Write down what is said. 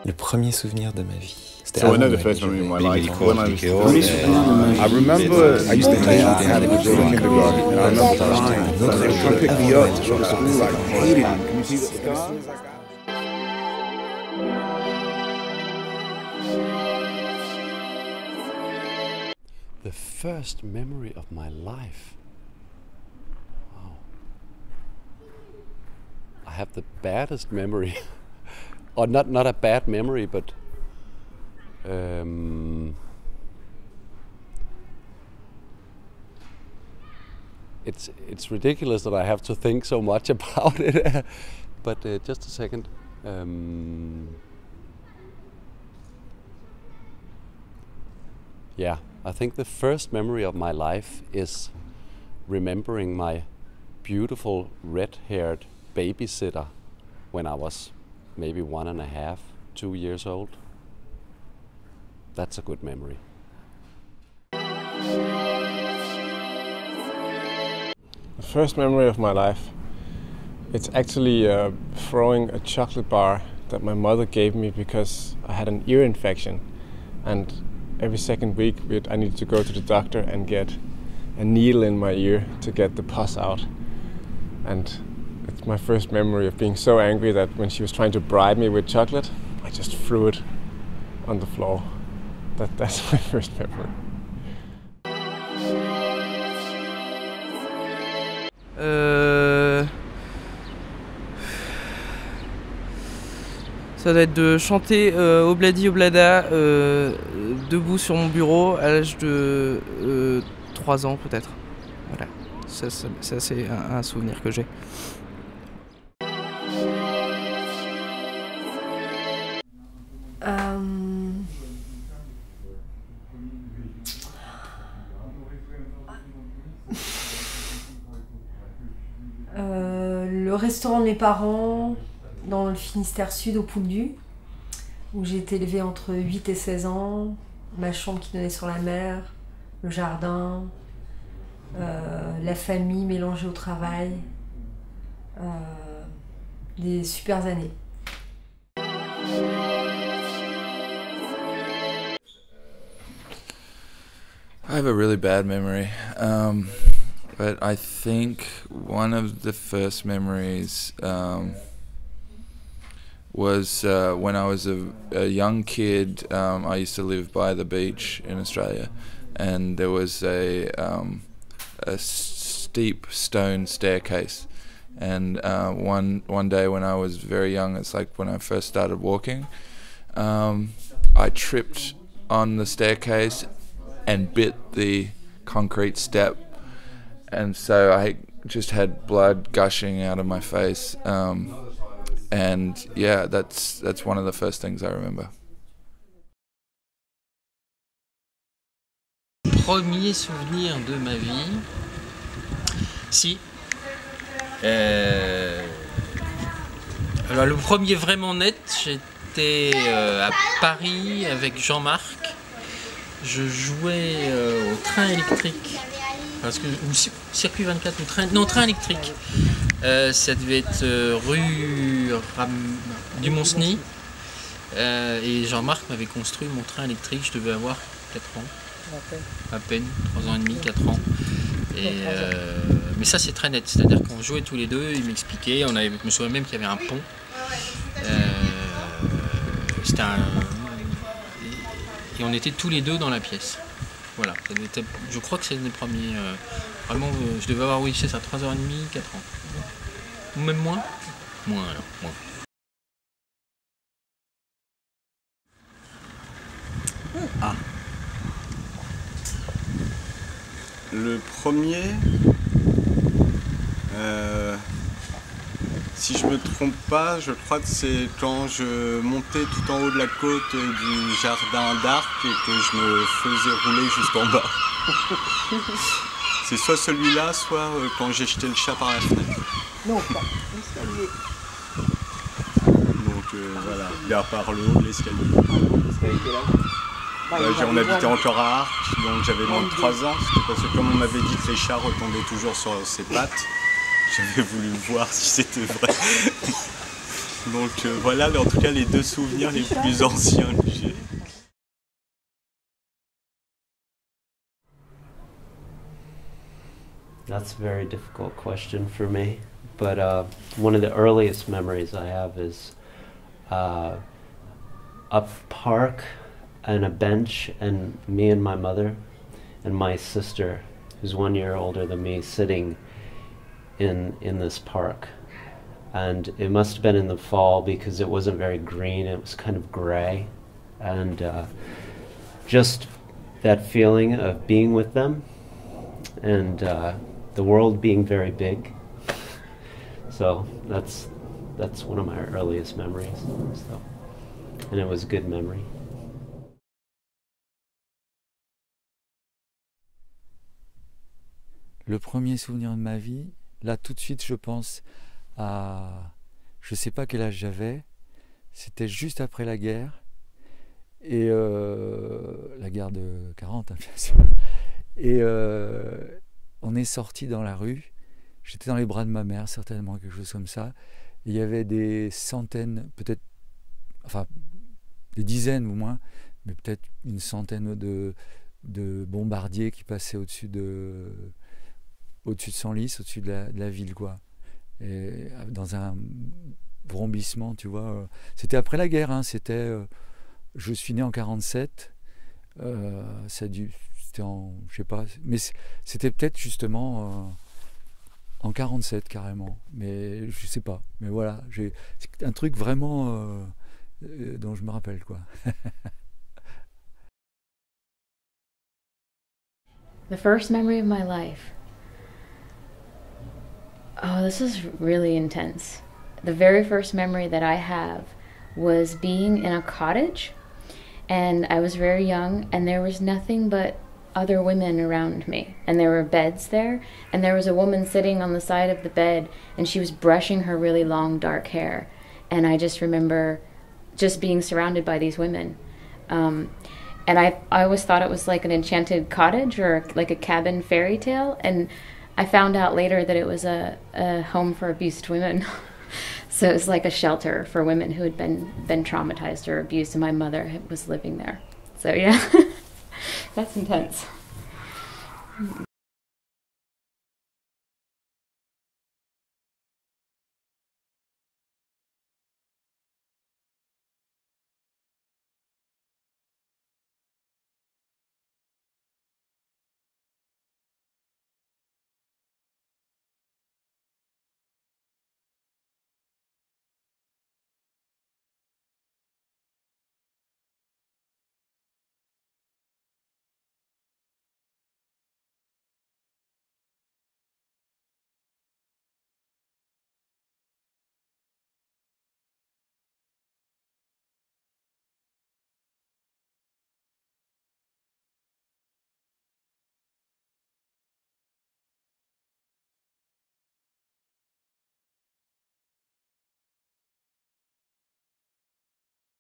Le premier souvenir de ma vie. So another first memory of my life. When I remember I used to hate mechanics in kindergarten, and I remember crying. They were trying to pick me up to go to school. I hated it. Can you see the scars? The first memory of my life. Wow. I have the baddest memory. Or not a bad memory, but it's ridiculous that I have to think so much about it. But just a second. Yeah, I think the first memory of my life is remembering my beautiful red-haired babysitter when I was maybe 1.5, 2 years old. That's a good memory. The first memory of my life, it's actually throwing a chocolate bar that my mother gave me because I had an ear infection, and every second week I needed to go to the doctor and get a needle in my ear to get the pus out. And it's my first memory of being so angry that when she was trying to bribe me with chocolate, I just threw it on the floor. That's my first memory. Ça doit être de chanter Obladi Oblada debout sur mon bureau à l'âge de 3 ans peut-être. Voilà, ça c'est un souvenir que j'ai. Le restaurant de mes parents dans le Finistère Sud au Pouldu, où j'ai été élevée entre 8 et 16 ans, ma chambre qui donnait sur la mer, le jardin, la famille mélangée au travail, des super années. I have a really bad memory, but I think one of the first memories was when I was a young kid. I used to live by the beach in Australia, and there was a steep stone staircase. And one day when I was very young, it's like when I first started walking, I tripped on the staircase and bit the concrete step, and so I just had blood gushing out of my face. And yeah, that's one of the first things I remember. Premier souvenir de ma vie. Si. Alors le premier vraiment net, j'étais à Paris avec Jean-Marc. Je jouais au train électrique. Parce que, ou circuit 24 ou train électrique. Ça devait être rue du Mont-Cenis. Et Jean-Marc m'avait construit mon train électrique. Je devais avoir 4 ans. À peine, 3 ans et demi, 4 ans. Mais ça c'est très net, c'est-à-dire qu'on jouait tous les deux, il m'expliquait, je me souviens même qu'il y avait un pont. Et on était tous les deux dans la pièce. Voilà, je crois que c'est les premiers. Vraiment, je devais avoir, oui, c'est ça, 3h30, 4 ans. Ou même moins. Moins alors, moins. Ah. Le premier, si je me trompe pas, je crois que c'est quand je montais tout en haut de la côte du jardin d'Arc et que je me faisais rouler jusqu'en bas. C'est soit celui-là, soit quand j'ai jeté le chat par la fenêtre. Non, pas l'escalier. Donc voilà, vers par le haut de l'escalier. On habitait encore à Arc, donc j'avais moins de 3 ans. C'était parce que comme on m'avait dit que les chats retombaient toujours sur ses pattes, j'avais voulu voir si c'était vrai. Donc voilà, mais en tout cas les deux souvenirs les plus anciens que j'ai. That's a very difficult question for me, but one of the earliest memories I have is a park and a bench and me and my mother and my sister, who's 1 year older than me, sitting in this park. And it must have been in the fall because it wasn't very green, it was kind of gray. And just that feeling of being with them and the world being very big. So that's one of my earliest memories. So, and it was a good memory. Le premier souvenir de ma vie, là tout de suite je pense à, je sais pas quel âge j'avais, c'était juste après la guerre, et la guerre de 40, hein, bien sûr. Et on est sorti dans la rue, j'étais dans les bras de ma mère certainement, quelque chose comme ça, et il y avait des centaines, peut-être, enfin des dizaines ou moins, mais peut-être une centaine de bombardiers qui passaient au-dessus de Senlis, au-dessus de la ville, quoi. Et dans un vrombissement, tu vois. C'était après la guerre, hein, c'était... je suis né en 47, c'était en... je sais pas, mais c'était peut-être justement en 47 carrément, mais je sais pas. Mais voilà, c'est un truc vraiment dont je me rappelle, quoi. The first memory of my life. Oh, this is really intense. The very first memory that I have was being in a cottage, and I was very young, and there was nothing but other women around me, and there were beds there, and there was a woman sitting on the side of the bed, and she was brushing her really long dark hair, and I just remember just being surrounded by these women. And I always thought it was like an enchanted cottage or like a cabin fairy tale, and I found out later that it was a home for abused women. So it was like a shelter for women who had been traumatized or abused, and my mother was living there. So yeah, that's intense.